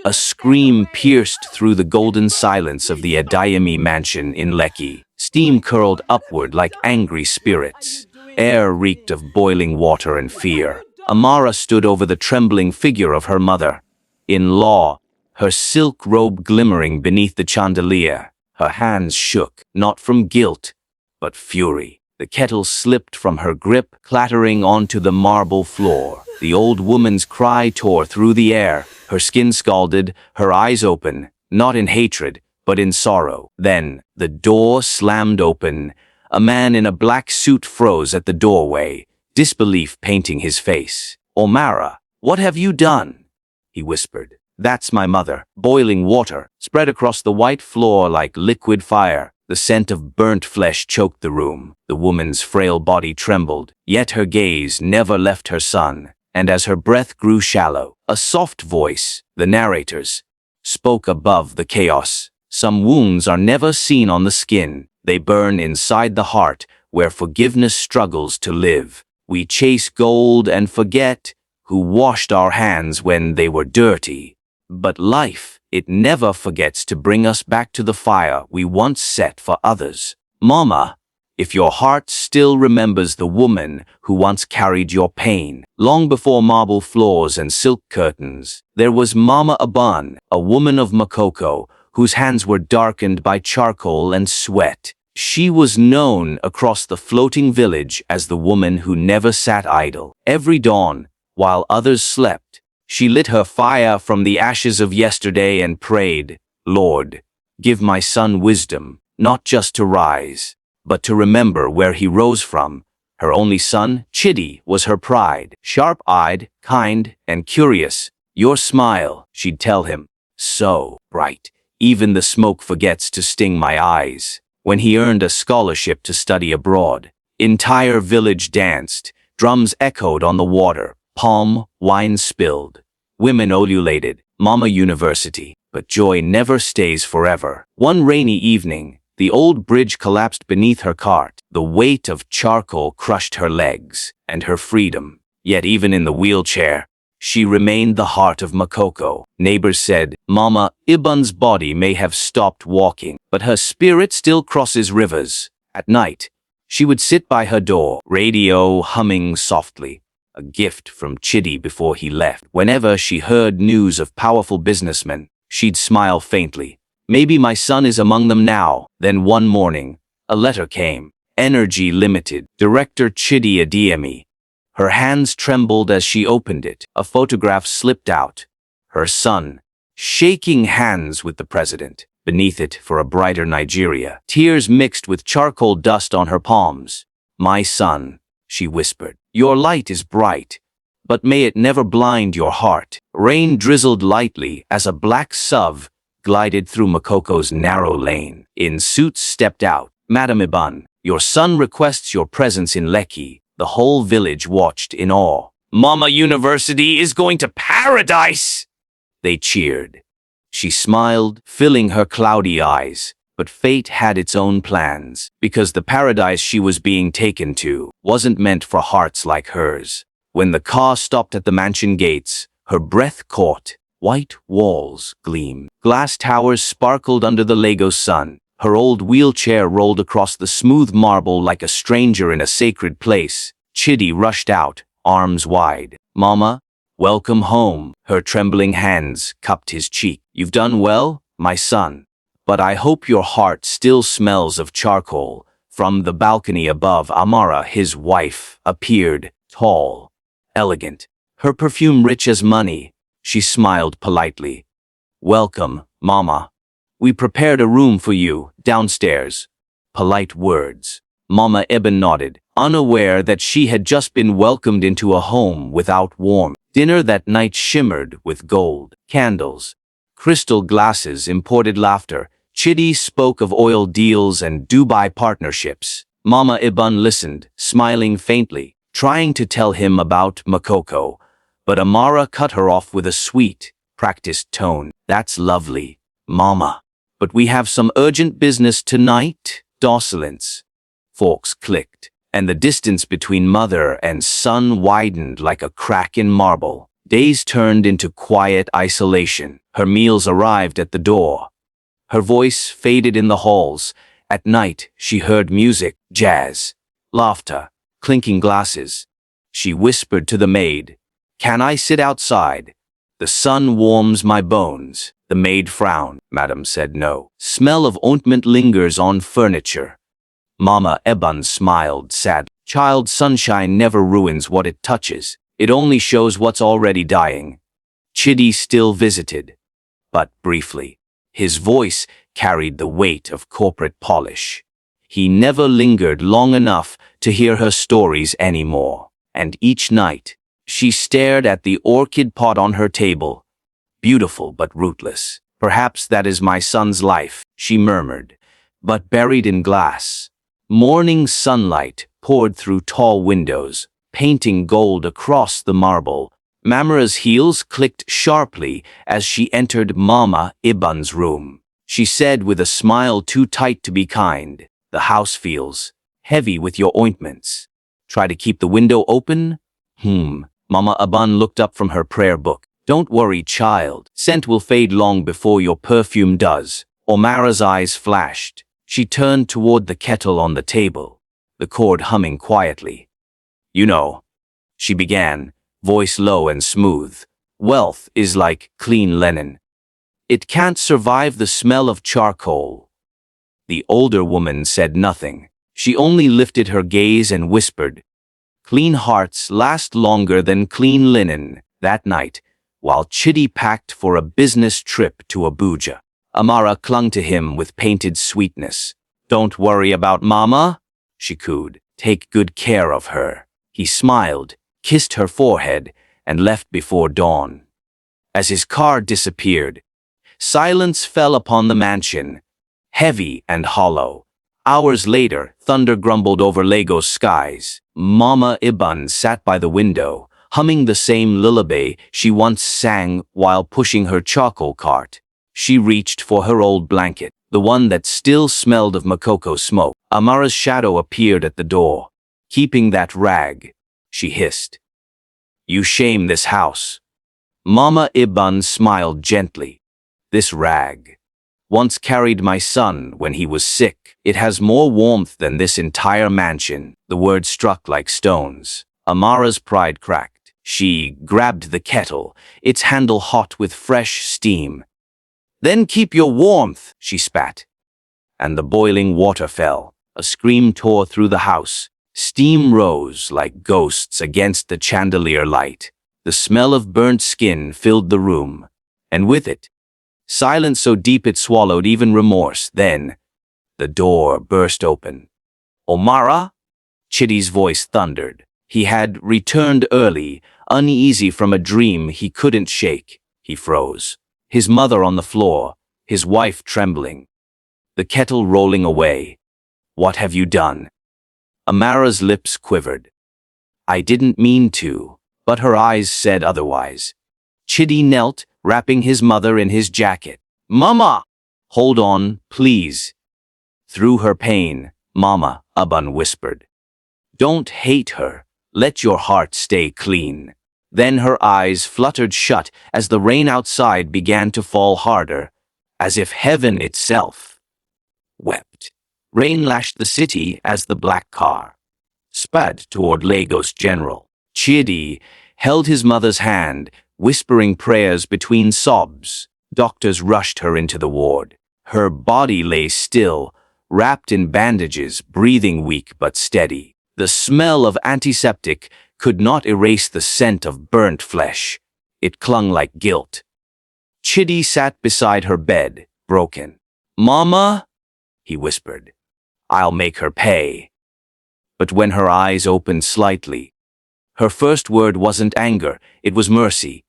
A scream pierced through the golden silence of the Adayami mansion in Lekki. Steam curled upward like angry spirits. Air reeked of boiling water and fear. Amara stood over the trembling figure of her mother. In law, her silk robe glimmering beneath the chandelier. Her hands shook, not from guilt, but fury. The kettle slipped from her grip, clattering onto the marble floor. The old woman's cry tore through the air, her skin scalded, her eyes open, not in hatred, but in sorrow. Then, the door slammed open. A man in a black suit froze at the doorway, disbelief painting his face. "Omara, what have you done?" he whispered. "That's my mother." Boiling water spread across the white floor like liquid fire. The scent of burnt flesh choked the room. The woman's frail body trembled, yet her gaze never left her son. And as her breath grew shallow, a soft voice, the narrator's, spoke above the chaos. "Some wounds are never seen on the skin. They burn inside the heart, where forgiveness struggles to live. We chase gold and forget who washed our hands when they were dirty. But life, it never forgets to bring us back to the fire we once set for others. Mama, if your heart still remembers the woman who once carried your pain, long before marble floors and silk curtains, there was Mama Aban, a woman of Makoko, whose hands were darkened by charcoal and sweat. She was known across the floating village as the woman who never sat idle. Every dawn, while others slept, she lit her fire from the ashes of yesterday and prayed, "Lord, give my son wisdom, not just to rise, but to remember where he rose from." Her only son, Chidi, was her pride. Sharp-eyed, kind, and curious. "Your smile," she'd tell him, "so bright. Even the smoke forgets to sting my eyes." When he earned a scholarship to study abroad, entire village danced, drums echoed on the water, palm wine spilled. Women ululated, Mama University. But joy never stays forever. One rainy evening, the old bridge collapsed beneath her cart. The weight of charcoal crushed her legs and her freedom. Yet even in the wheelchair, she remained the heart of Makoko. Neighbors said, "Mama Iban's body may have stopped walking, but her spirit still crosses rivers." At night, she would sit by her door, radio humming softly. A gift from Chidi before he left. Whenever she heard news of powerful businessmen, she'd smile faintly. "Maybe my son is among them now." Then one morning, a letter came. Energy Limited, Director Chidi Adiemi. Her hands trembled as she opened it. A photograph slipped out. Her son, shaking hands with the president. Beneath it, for a brighter Nigeria. Tears mixed with charcoal dust on her palms. "My son," she whispered, "your light is bright, but may it never blind your heart." Rain drizzled lightly as a black SUV glided through Makoko's narrow lane. In suits stepped out. "Madam Iban, your son requests your presence in Lekki." The whole village watched in awe. "Mama University is going to paradise!" they cheered. She smiled, filling her cloudy eyes. But fate had its own plans, because the paradise she was being taken to wasn't meant for hearts like hers. When the car stopped at the mansion gates, her breath caught. White walls gleamed. Glass towers sparkled under the Lego sun. Her old wheelchair rolled across the smooth marble like a stranger in a sacred place. Chidi rushed out, arms wide. "Mama, welcome home." Her trembling hands cupped his cheek. "You've done well, my son. But I hope your heart still smells of charcoal." From the balcony above, Amara, his wife, appeared, tall, elegant, her perfume rich as money. She smiled politely. "Welcome, Mama. We prepared a room for you, downstairs." Polite words. Mama Eben nodded, unaware that she had just been welcomed into a home without warmth. Dinner that night shimmered with gold, candles, crystal glasses, imported laughter. Chidi spoke of oil deals and Dubai partnerships. Mama Iban listened, smiling faintly, trying to tell him about Makoko. But Amara cut her off with a sweet, practiced tone. "That's lovely, Mama. But we have some urgent business tonight." Docilence. Forks clicked, and the distance between mother and son widened like a crack in marble. Days turned into quiet isolation. Her meals arrived at the door. Her voice faded in the halls. At night, she heard music, jazz, laughter, clinking glasses. She whispered to the maid, "Can I sit outside? The sun warms my bones." The maid frowned. Madam said no. Smell of ointment lingers on furniture. Mama Eban smiled sadly. Child sunshine never ruins what it touches. It only shows what's already dying. Chidi still visited, but briefly. His voice carried the weight of corporate polish. He never lingered long enough to hear her stories anymore. And each night, she stared at the orchid pot on her table. Beautiful but rootless. "Perhaps that is my son's life," she murmured, but buried in glass. Morning sunlight poured through tall windows, painting gold across the marble. Mamara's heels clicked sharply as she entered Mama Iban's room. She said with a smile too tight to be kind, "The house feels heavy with your ointments. Try to keep the window open?" Mama Iban looked up from her prayer book. "Don't worry, child. Scent will fade long before your perfume does." Omara's eyes flashed. She turned toward the kettle on the table, the cord humming quietly. "You know," she began, voice low and smooth, "wealth is like clean linen. It can't survive the smell of charcoal." The older woman said nothing. She only lifted her gaze and whispered, "Clean hearts last longer than clean linen." That night, while Chidi packed for a business trip to Abuja, Amara clung to him with painted sweetness. "Don't worry about Mama," she cooed. "Take good care of her." He smiled, kissed her forehead, and left before dawn. As his car disappeared, silence fell upon the mansion, heavy and hollow. Hours later, thunder grumbled over Lagos skies. Mama Iban sat by the window, humming the same lullaby she once sang while pushing her charcoal cart. She reached for her old blanket, the one that still smelled of Makoko smoke. Amara's shadow appeared at the door. "Keeping that rag," she hissed. "You shame this house." Mama Iban smiled gently. "This rag once carried my son when he was sick. It has more warmth than this entire mansion." The words struck like stones. Amara's pride cracked. She grabbed the kettle, its handle hot with fresh steam. "Then keep your warmth," she spat. And the boiling water fell. A scream tore through the house. Steam rose like ghosts against the chandelier light. The smell of burnt skin filled the room, and with it, silence so deep it swallowed even remorse. Then, the door burst open. "Omara?" Chidi's voice thundered. He had returned early, uneasy from a dream he couldn't shake. He froze. His mother on the floor, his wife trembling. The kettle rolling away. "What have you done?" Amara's lips quivered. "I didn't mean to," but her eyes said otherwise. Chidi knelt, wrapping his mother in his jacket. "Mama!" "Hold on, please." Through her pain, Mama Iban whispered, "Don't hate her. Let your heart stay clean." Then her eyes fluttered shut as the rain outside began to fall harder, as if heaven itself wept. Rain lashed the city as the black car sped toward Lagos General. Chidi held his mother's hand, whispering prayers between sobs. Doctors rushed her into the ward. Her body lay still, wrapped in bandages, breathing weak but steady. The smell of antiseptic could not erase the scent of burnt flesh. It clung like guilt. Chidi sat beside her bed, broken. "Mama," he whispered, "I'll make her pay." But when her eyes opened slightly, her first word wasn't anger, it was mercy.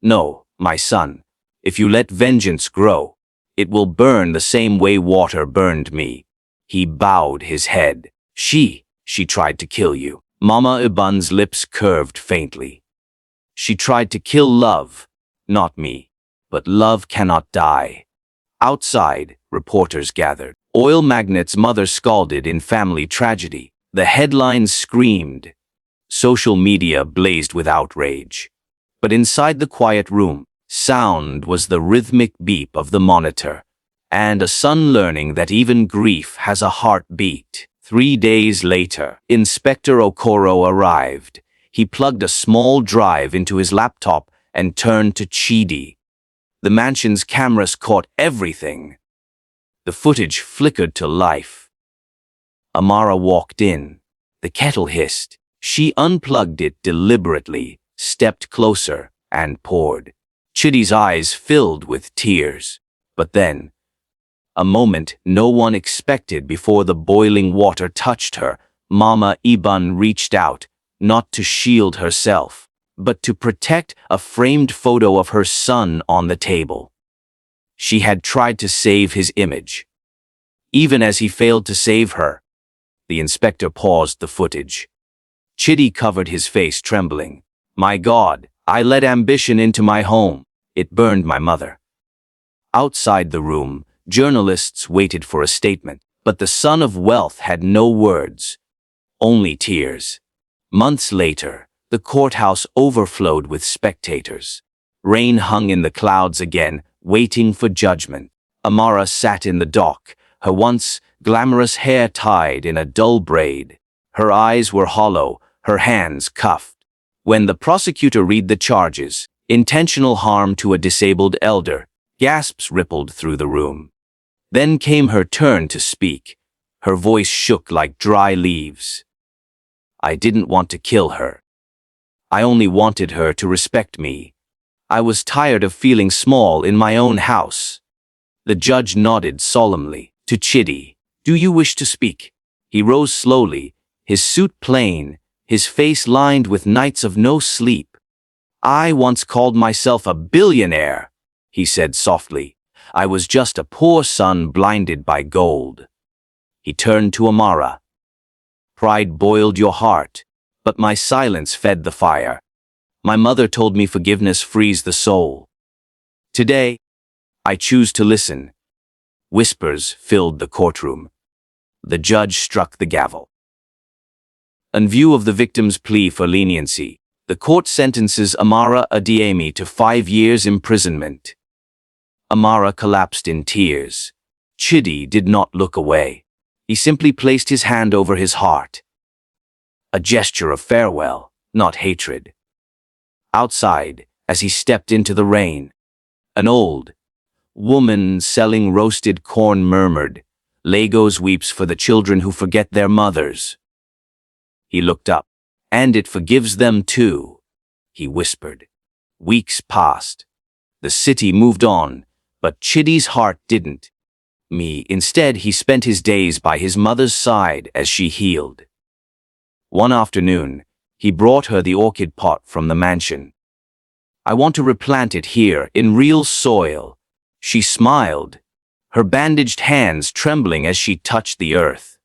"No, my son, if you let vengeance grow, it will burn the same way water burned me." He bowed his head. She tried to kill you." Mama Iban's lips curved faintly. "She tried to kill love, not me. But love cannot die." Outside, reporters gathered. Oil magnate's mother scalded in family tragedy. The headlines screamed. Social media blazed with outrage. But inside the quiet room, sound was the rhythmic beep of the monitor, and a son learning that even grief has a heartbeat. 3 days later, Inspector Okoro arrived. He plugged a small drive into his laptop and turned to Chidi. The mansion's cameras caught everything. The footage flickered to life. Amara walked in. The kettle hissed. She unplugged it deliberately, stepped closer, and poured. Chidi's eyes filled with tears. But then, a moment no one expected before the boiling water touched her, Mama Iban reached out, not to shield herself, but to protect a framed photo of her son on the table. She had tried to save his image. Even as he failed to save her, the inspector paused the footage. Chidi covered his face, trembling. My God, I let ambition into my home. It burned my mother. Outside the room, journalists waited for a statement, but the son of wealth had no words, only tears. Months later, the courthouse overflowed with spectators. Rain hung in the clouds again, waiting for judgment. Amara sat in the dock, her once glamorous hair tied in a dull braid. Her eyes were hollow, her hands cuffed. When the prosecutor read the charges, intentional harm to a disabled elder, gasps rippled through the room. Then came her turn to speak. Her voice shook like dry leaves. I didn't want to kill her. I only wanted her to respect me. I was tired of feeling small in my own house. The judge nodded solemnly. To Chidi, do you wish to speak? He rose slowly, his suit plain, his face lined with nights of no sleep. I once called myself a billionaire, he said softly. I was just a poor son blinded by gold. He turned to Amara. Pride boiled your heart, but my silence fed the fire. My mother told me forgiveness frees the soul. Today, I choose to listen. Whispers filled the courtroom. The judge struck the gavel. In view of the victim's plea for leniency, the court sentences Amara Adiemi to 5 years imprisonment. Amara collapsed in tears. Chidi did not look away. He simply placed his hand over his heart. A gesture of farewell, not hatred. Outside, as he stepped into the rain, an old woman selling roasted corn murmured, Lagos weeps for the children who forget their mothers. He looked up. And it forgives them too, he whispered. Weeks passed. The city moved on, but Chidi's heart didn't. Instead, he spent his days by his mother's side as she healed. One afternoon, he brought her the orchid pot from the mansion. I want to replant it here in real soil. She smiled, her bandaged hands trembling as she touched the earth.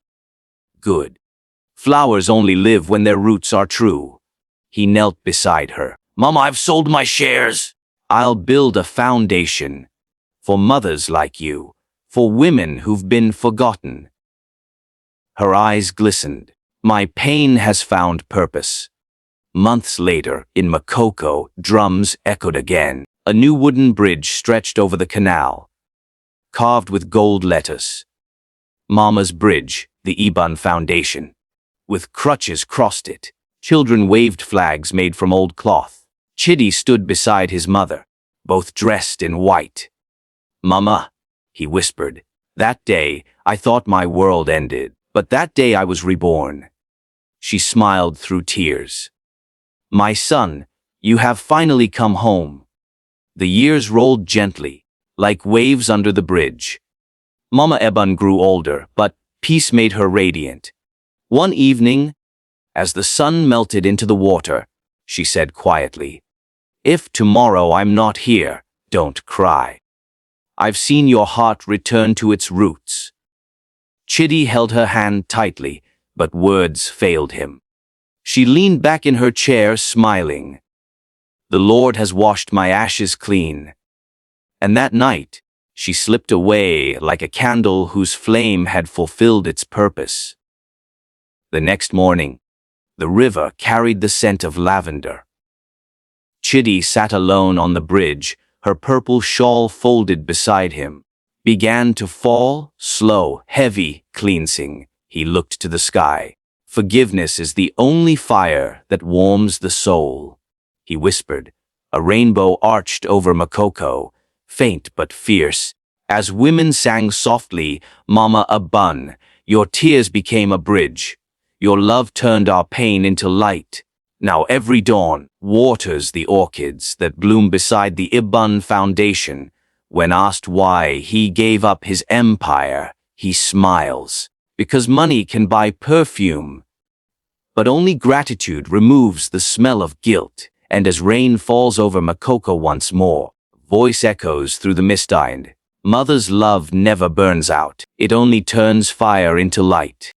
Good. Flowers only live when their roots are true. He knelt beside her. Mama, I've sold my shares. I'll build a foundation for mothers like you, for women who've been forgotten. Her eyes glistened. My pain has found purpose. Months later, in Makoko, drums echoed again. A new wooden bridge stretched over the canal, carved with gold letters. Mama's Bridge, the Iban Foundation. With crutches crossed it, children waved flags made from old cloth. Chidi stood beside his mother, both dressed in white. Mama, he whispered, that day I thought my world ended, but that day I was reborn. She smiled through tears. My son, you have finally come home. The years rolled gently, like waves under the bridge. Mama Eban grew older, but peace made her radiant. One evening, as the sun melted into the water, she said quietly, if tomorrow I'm not here, don't cry. I've seen your heart return to its roots. Chidi held her hand tightly, but words failed him. She leaned back in her chair, smiling. The Lord has washed my ashes clean. And that night, she slipped away like a candle whose flame had fulfilled its purpose. The next morning, the river carried the scent of lavender. Chitty sat alone on the bridge, her purple shawl folded beside him. Began to fall, slow, heavy, cleansing. He looked to the sky. Forgiveness is the only fire that warms the soul. He whispered. A rainbow arched over Makoko, faint but fierce. As women sang softly, Mama a bun, your tears became a bridge. Your love turned our pain into light. Now every dawn waters the orchids that bloom beside the Ibun foundation. When asked why he gave up his empire, he smiles. Because money can buy perfume. But only gratitude removes the smell of guilt. And as rain falls over Makoko once more, voice echoes through the mist-eyed. Mother's love never burns out. It only turns fire into light.